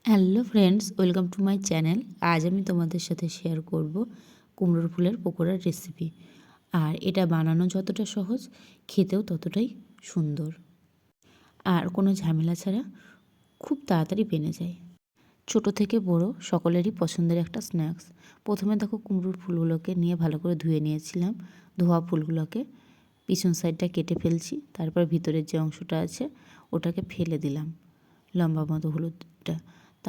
Hello friends, welcome to my channel. আজ আমি তোমাদের সাথে শেয়ার করব কুমড়োর ফুলের পকোড়ার রেসিপি। আর এটা বানানো যতটা সহজ, খেতেও ততটাই সুন্দর। আর কোনো ঝামেলা ছাড়া খুব তাড়াতাড়ি বেনে যায়। ছোট থেকে বড় সকলেরই পছন্দের একটা স্ন্যাক্স। প্রথমে দেখো কুমড়োর ফুলগুলোকে নিয়ে ভালো করে ধুয়ে নিয়েছিলাম। ধোয়া ফুলগুলোকে পিছন সাইডটা কেটে ফেলছি, তারপর ভিতরের যে অংশটা আছে ওটাকে ফেলে দিলাম, লম্বা মতো হলুদটা।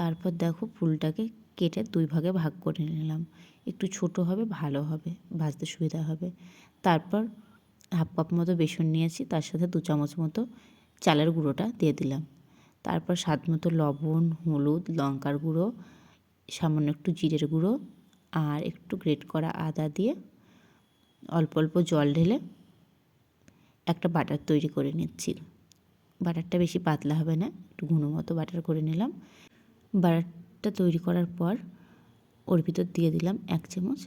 তারপর দেখো ফুলটাকে কেটে দুই ভাগে ভাগ করে নিলাম। একটু ছোট হবে, ভালো হবে, ভাজতে সুবিধা হবে। তারপর হাফ কাপ মতো বেসন নিয়েছি, তার সাথে 2 চামচ মতো চালের গুঁড়োটা দিয়ে দিলাম। তারপর স্বাদ মতো লবণ, হলুদ, লঙ্কার গুঁড়ো, সামান্য একটু জিরের গুঁড়ো আর একটু গ্রেট করা আদা দিয়ে অল্প অল্প জল ঢেলে একটা বাটার তৈরি করে নিচ্ছি। বাটারটা বেশি পাতলা হবে না, একটু ঘন মতো বাটার করে নিলাম। বাটারটা তৈরি করার পর ওর ভিতর দিয়ে দিলাম 1 চামচ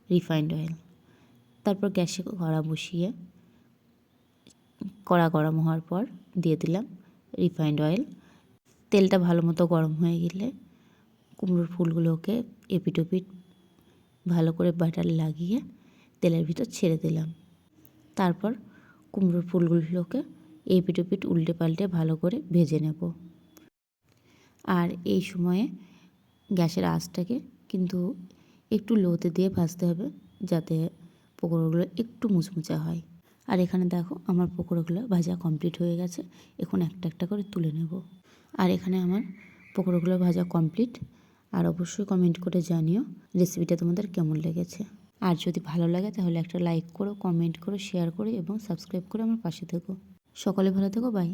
রিফাইন্ড অয়েল। তারপর গ্যাসে কড়া বসিয়ে কড়া গরম হওয়ার পর দিয়ে দিলাম রিফাইন্ড অয়েল। তেলটা ভালো মতো গরম হয়ে গেলে কুমড়োর ফুলগুলোকে এপিট ওপিট ভালো করে বাটার লাগিয়ে তেলের ভিতর ছেড়ে দিলাম। তারপর কুমড়োর ফুলগুলোকে এপিট ওপিট উল্টে পাল্টে ভালো করে ভেজে নেব। আর এই সময়ে গ্যাসের আঁচটাকে কিন্তু একটু লোতে দিয়ে ভাজতে হবে, যাতে পকোড়াগুলো একটু মুচমুচে হয়। আর এখানে দেখো আমার পকোড়াগুলো ভাজা কমপ্লিট হয়ে গেছে। এখন একটা একটা করে তুলে নেব। আর এখানে আমার পকোড়াগুলো ভাজা কমপ্লিট। আর অবশ্যই কমেন্ট করে জানিও রেসিপিটা তোমাদের কেমন লেগেছে। আর যদি ভালো লাগে তাহলে একটা লাইক করো, কমেন্ট করো, শেয়ার করো এবং সাবস্ক্রাইব করে আমার পাশে থেকো। সকলে ভালো থেকো, বাই।